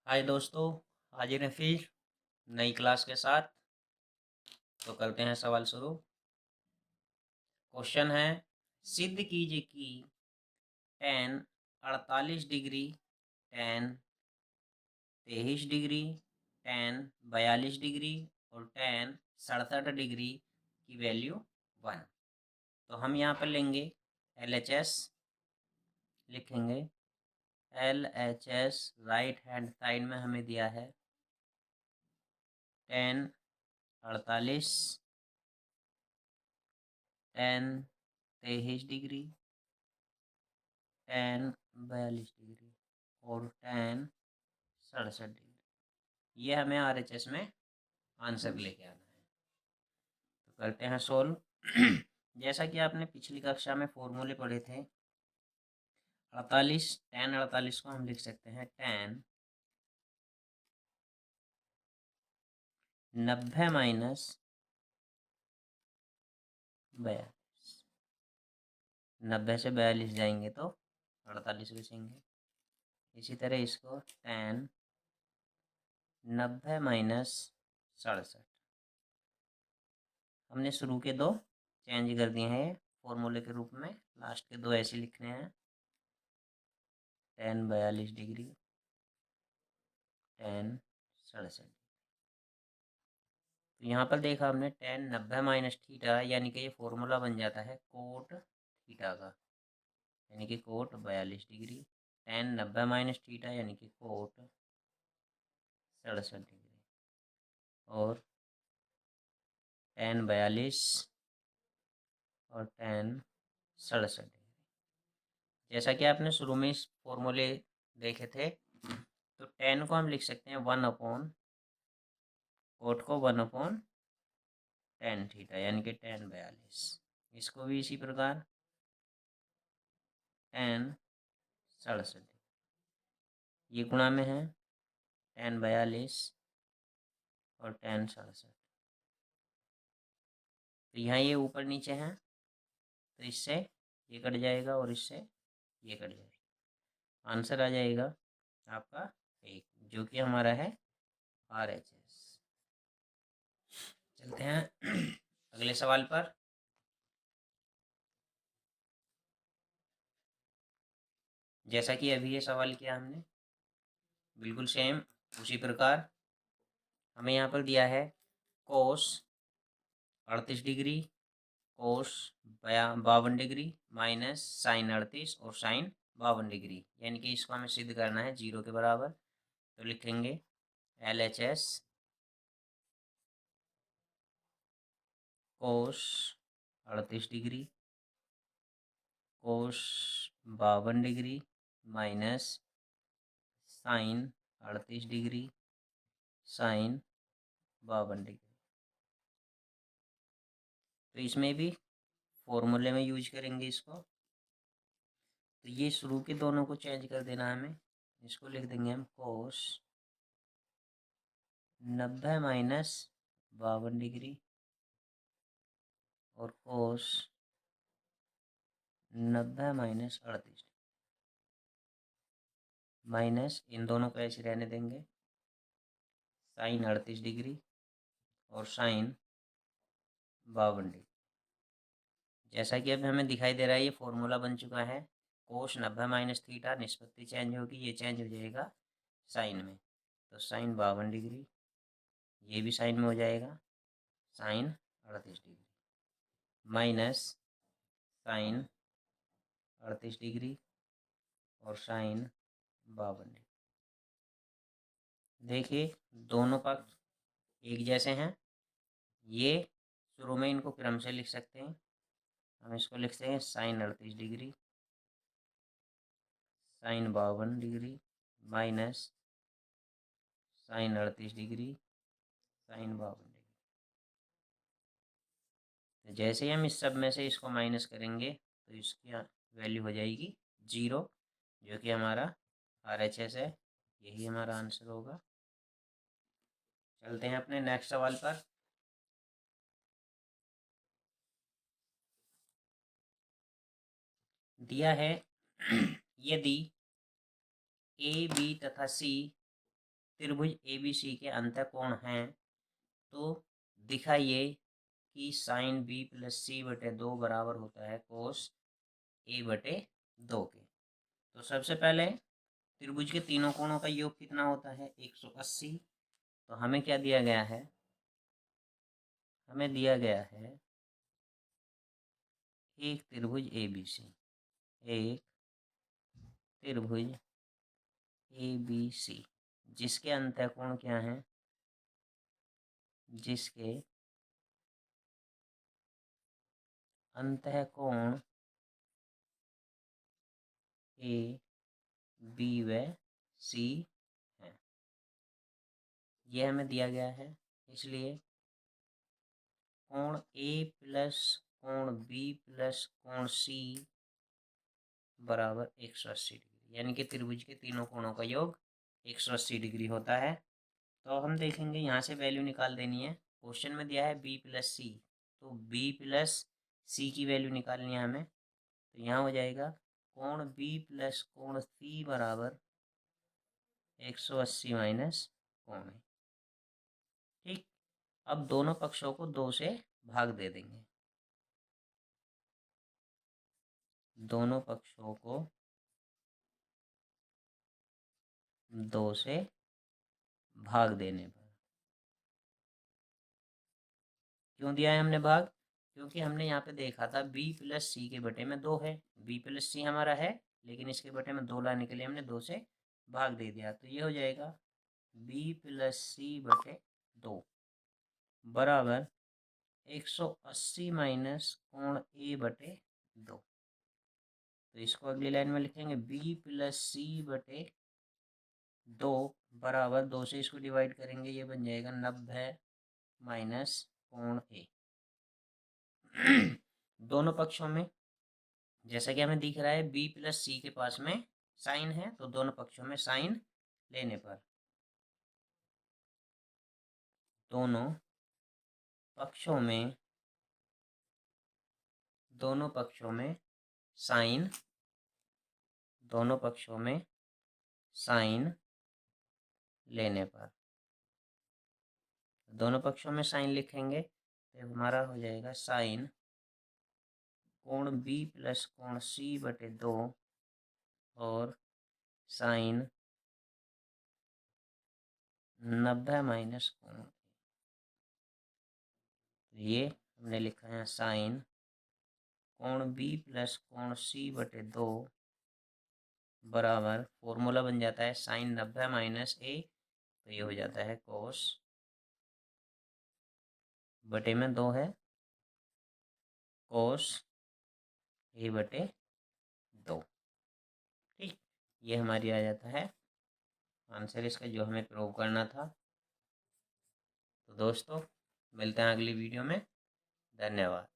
हाय दोस्तों, हाजिर हैं फिर नई क्लास के साथ। तो करते हैं सवाल शुरू। क्वेश्चन है, सिद्ध कीजिए कि tan 48 degree, tan 23 degree, tan 42 degree और tan 67 डिग्री की वैल्यू 1। तो हम यहाँ पर लेंगे LHS, लिखेंगे LHS। राइट हैंड साइड में हमें दिया है tan 48, tan 23 degree, tan 42 degree और tan 67 डिग्री। ये हमें RHS में आंसर लेके आना है। तो करते हैं सोल्व। जैसा कि आपने पिछली कक्षा में फॉर्मूले पढ़े थे, 48, tan 48 को हम लिख सकते हैं tan 90 माइनस 42। 90 से 42 जाएंगे तो 48 बचेंगे। इसी तरह इसको tan 90 माइनस 67। हमने शुरू के दो चेंज कर दिए हैं फॉर्मूले के रूप में, लास्ट के दो ऐसे लिखने हैं, tan 42 डिग्री, tan 67। तो यहाँ पर देखा हमने tan 90 माइनस थीटा, यानी कि ये फॉर्मूला बन जाता है कोट थीटा का, यानी कि cot 42 degree, tan 90 minus theta यानी कि कोट 67 डिग्री, और tan 42 और tan 67 डिग्री। जैसा कि आपने शुरू में इस फॉर्मूले देखे थे, तो tan को हम लिख सकते हैं 1 अपॉन कोट को 1 अपॉन tan थीटा, यानी कि tan 42। इसको भी इसी प्रकार tan 67, ये गुणा में है tan 42 और tan 67। तो यहाँ ये ऊपर नीचे हैं, तो इससे ये कट जाएगा और इससे ये कट जाएगा। आंसर आ जाएगा आपका 1, जो कि हमारा है RHS। चलते हैं अगले सवाल पर। जैसा कि अभी ये सवाल किया हमने, बिल्कुल सेम उसी प्रकार हमें यहाँ पर दिया है कोस 38 degree, cos 52 degree minus sine 38 और साइन 52 डिग्री, यानी कि इसको हमें सिद्ध करना है 0 के बराबर। तो लिखेंगे LHS cos 38 degree, cos 52 degree minus sine 38 degree, sine 52 degree. तो इसमें भी फॉर्मूले में यूज करेंगे इसको। तो ये शुरू के दोनों को चेंज कर देना हमें। इसको लिख देंगे हम कोस 90 माइनस 52 डिग्री और कोस 90 माइनस 38, माइनस इन दोनों को ऐसे रहने देंगे, साइन 38 डिग्री और साइन 52 डिग्री। जैसा कि अब हमें दिखाई दे रहा है, ये फॉर्मूला बन चुका है। कोस 90 माइनस थीटा, निष्पत्ति चेंज होगी, ये चेंज हो जाएगा साइन में। तो साइन 52 डिग्री, ये भी साइन में हो जाएगा sine 38 degree, minus sine 38 degree और साइन 52 डिग्री। देखिए दोनों पक्ष एक जैसे हैं। ये शुरू में इनको क्रम से लिख सकते हैं। हम इसको लिखते हैं sine 38 degree, sine 52 degree minus sine 38 degree, sine 52 degree. तो जैसे ही हम इस सब में से इसको माइनस करेंगे तो इसकी वैल्यू हो जाएगी 0, जो कि हमारा RHS है। यही हमारा आंसर होगा। चलते हैं अपने नेक्स्ट सवाल पर। दिया है यदि A, B तथा C त्रिभुज ABC के अंतःकोण हैं तो दिखाइए कि साइन B प्लस C बटे 2 बराबर होता है कोस A बटे 2 के। तो सबसे पहले त्रिभुज के तीनों कोणों का योग कितना होता है 180। तो हमें क्या दिया गया है, हमें दिया गया है एक त्रिभुज ABC, एक त्रिभुज ABC जिसके अंतःकोण क्या है, जिसके अंतःकोण A B व C है। यह हमें दिया गया है, इसलिए कोण A प्लस कोण B प्लस कोण C बराबर 180 डिग्री, यानी कि त्रिभुज के तीनों कोणों का योग 180 डिग्री होता है। तो हम देखेंगे यहाँ से वैल्यू निकाल देनी है। क्वेश्चन में दिया है B प्लस सी, तो B प्लस सी की वैल्यू निकालनी है हमें। तो यहाँ हो जाएगा कोण B प्लस कोण C बराबर 180 माइनस कोण है। ठीक, अब दोनों पक्षों को 2 से भाग दे देंगे। दोनों पक्षों को 2 से भाग देने पर, क्यों दिया है हमने भाग, क्योंकि हमने यहाँ पे देखा था B प्लस सी के बटे में 2 है, B प्लस सी हमारा है, लेकिन इसके बटे में 2 लाने के लिए हमने 2 से भाग दे दिया। तो ये हो जाएगा B प्लस सी बटे 2 बराबर 180 माइनस कोण A बटे 2। तो इसको अगली लाइन में लिखेंगे B प्लस सी बटे 2 बराबर 2 से इसको डिवाइड करेंगे, ये बन जाएगा 90 माइनस कोण A। दोनों पक्षों में जैसा कि हमें दिख रहा है B प्लस सी के पास में साइन है, तो दोनों पक्षों में साइन लेने पर दोनों पक्षों में साइन, दोनों पक्षों में साइन लेने पर, दोनों पक्षों में साइन लिखेंगे तो हमारा हो जाएगा साइन कोण B प्लस कोण C बटे 2 और साइन 90 माइनस कोण। ये हमने लिखा है साइन कोण B प्लस कोण C बटे 2 बराबर, फॉर्मूला बन जाता है साइन 90 माइनस A, तो ये हो जाता है कोस बटे में 2 है कोस A बटे 2। ठीक, ये हमारी आ जाता है आंसर इसका जो हमें प्रूव करना था। तो दोस्तों मिलते हैं अगली वीडियो में, धन्यवाद।